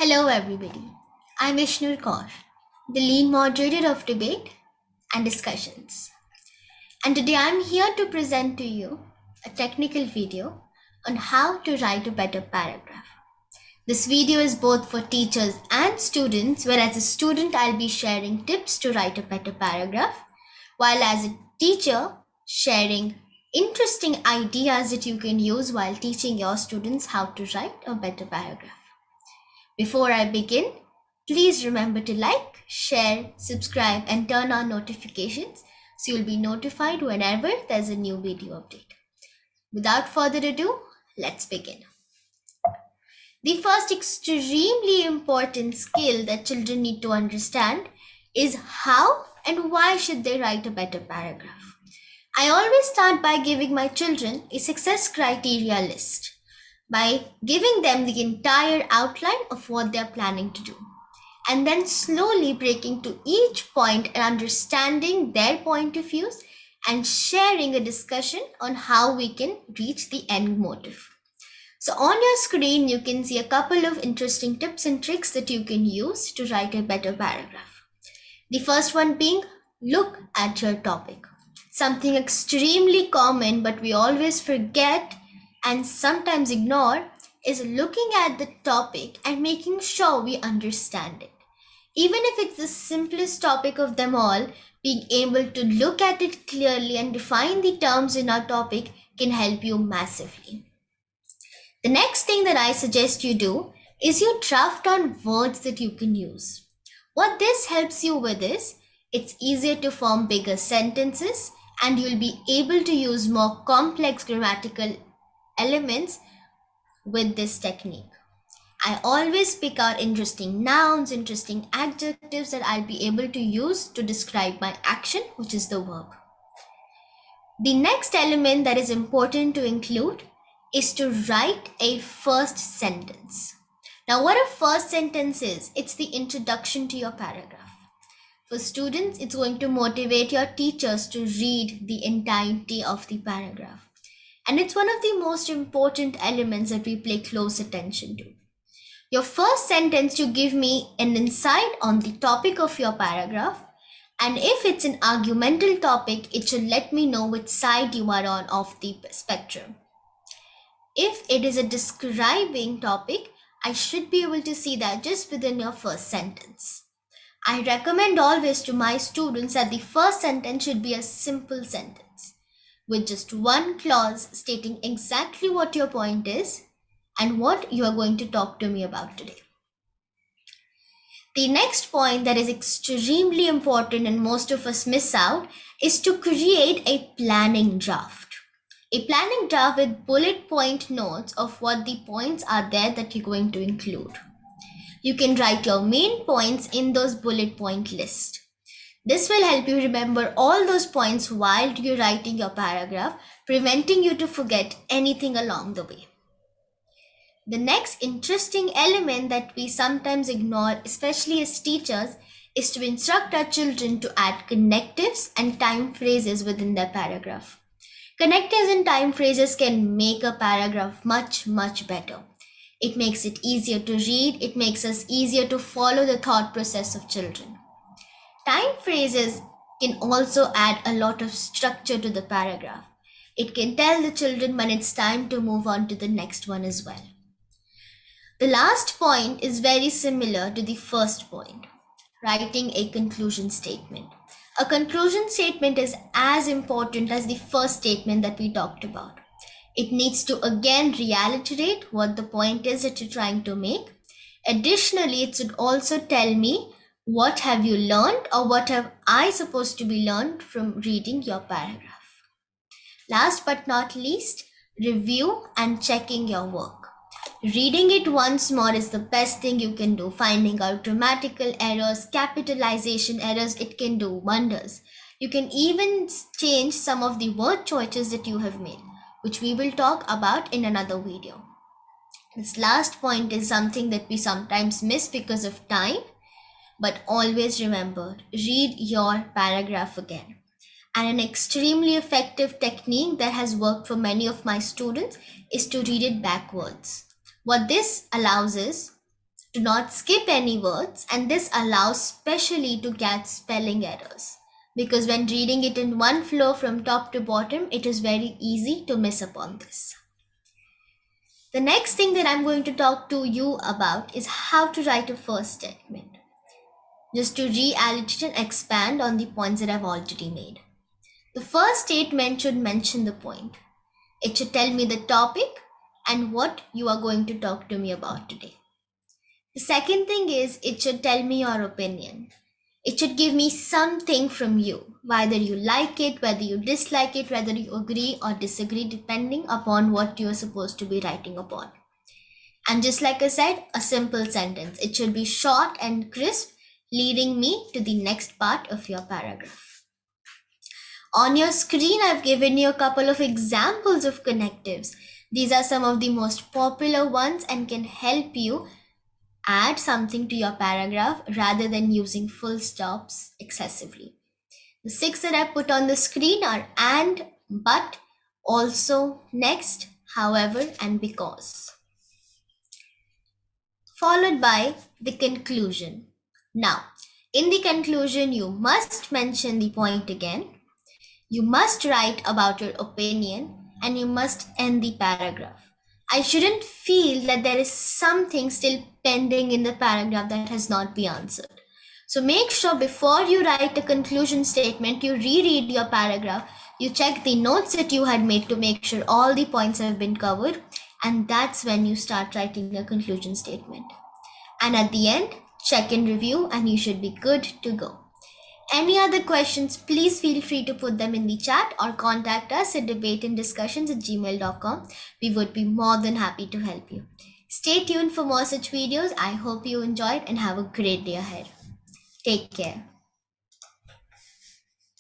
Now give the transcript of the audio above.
Hello, everybody. I'm Ishnoor Kaur, the lead moderator of debate and discussions. And today I'm here to present to you a technical video on how to write a better paragraph. This video is both for teachers and students, where as a student, I'll be sharing tips to write a better paragraph, while as a teacher, sharing interesting ideas that you can use while teaching your students how to write a better paragraph. Before I begin, please remember to like, share, subscribe, and turn on notifications so you'll be notified whenever there's a new video update. Without further ado, let's begin. The first extremely important skill that children need to understand is how and why should they write a better paragraph. I always start by giving my children a success criteria list by giving them the entire outline of what they're planning to do, and then slowly breaking to each point and understanding their point of views and sharing a discussion on how we can reach the end motive. So on your screen, you can see a couple of interesting tips and tricks that you can use to write a better paragraph. The first one being, look at your topic. Something extremely common but we always forget and sometimes ignore is looking at the topic and making sure we understand it. Even if it's the simplest topic of them all, being able to look at it clearly and define the terms in our topic can help you massively. The next thing that I suggest you do is you draft on words that you can use. What this helps you with is, it's easier to form bigger sentences and you'll be able to use more complex grammatical elements with this technique. I always pick out interesting nouns, interesting adjectives that I'll be able to use to describe my action, which is the verb. The next element that is important to include is to write a first sentence. Now, what a first sentence is, it's the introduction to your paragraph. For students, it's going to motivate your teachers to read the entirety of the paragraph. And it's one of the most important elements that we pay close attention to. Your first sentence to give me an insight on the topic of your paragraph. And if it's an argumental topic, it should let me know which side you are on of the spectrum. If it is a describing topic, I should be able to see that just within your first sentence. I recommend always to my students that the first sentence should be a simple sentence with just one clause stating exactly what your point is and what you are going to talk to me about today. The next point that is extremely important and most of us miss out is to create a planning draft. A planning draft with bullet point notes of what the points are there that you're going to include. You can write your main points in those bullet point list. This will help you remember all those points while you're writing your paragraph, preventing you to forget anything along the way. The next interesting element that we sometimes ignore, especially as teachers, is to instruct our children to add connectives and time phrases within their paragraph. Connectives and time phrases can make a paragraph much, much better. It makes it easier to read. It makes us easier to follow the thought process of children. Time phrases can also add a lot of structure to the paragraph. It can tell the children when it's time to move on to the next one as well. The last point is very similar to the first point, writing a conclusion statement. A conclusion statement is as important as the first statement that we talked about. It needs to again reiterate what the point is that you're trying to make. Additionally, it should also tell me what have you learned or what have I supposed to be learned from reading your paragraph. Last but not least, review and checking your work. Reading it once more is the best thing you can do. Finding out grammatical errors, capitalization errors, it can do wonders. You can even change some of the word choices that you have made, which we will talk about in another video. This last point is something that we sometimes miss because of time, but always remember, read your paragraph again. And an extremely effective technique that has worked for many of my students is to read it backwards. What this allows is, Do not skip any words, and this allows specially to catch spelling errors. Because when reading it in one flow from top to bottom, it is very easy to miss upon this. The next thing that I'm going to talk to you about is how to write a first statement. Just to reality and expand on the points that I've already made. The first statement should mention the point. It should tell me the topic and what you are going to talk to me about today. The second thing is it should tell me your opinion. It should give me something from you, whether you like it, whether you dislike it, whether you agree or disagree, depending upon what you are supposed to be writing upon. And just like I said, a simple sentence. It should be short and crisp, leading me to the next part of your paragraph. On your screen, I've given you a couple of examples of connectives. These are some of the most popular ones and can help you add something to your paragraph rather than using full stops excessively. The 6 that I put on the screen are and, but, also, next, however, and because. Followed by the conclusion. Now, in the conclusion, you must mention the point again. You must write about your opinion and you must end the paragraph. I shouldn't feel that there is something still pending in the paragraph that has not been answered. So make sure before you write a conclusion statement, you reread your paragraph, you check the notes that you had made to make sure all the points have been covered, and that's when you start writing a conclusion statement. And at the end, check and review, and you should be good to go. Any other questions, please feel free to put them in the chat or contact us at debateanddiscussions@gmail.com. We would be more than happy to help you. Stay tuned for more such videos. I hope you enjoyed and have a great day ahead. Take care.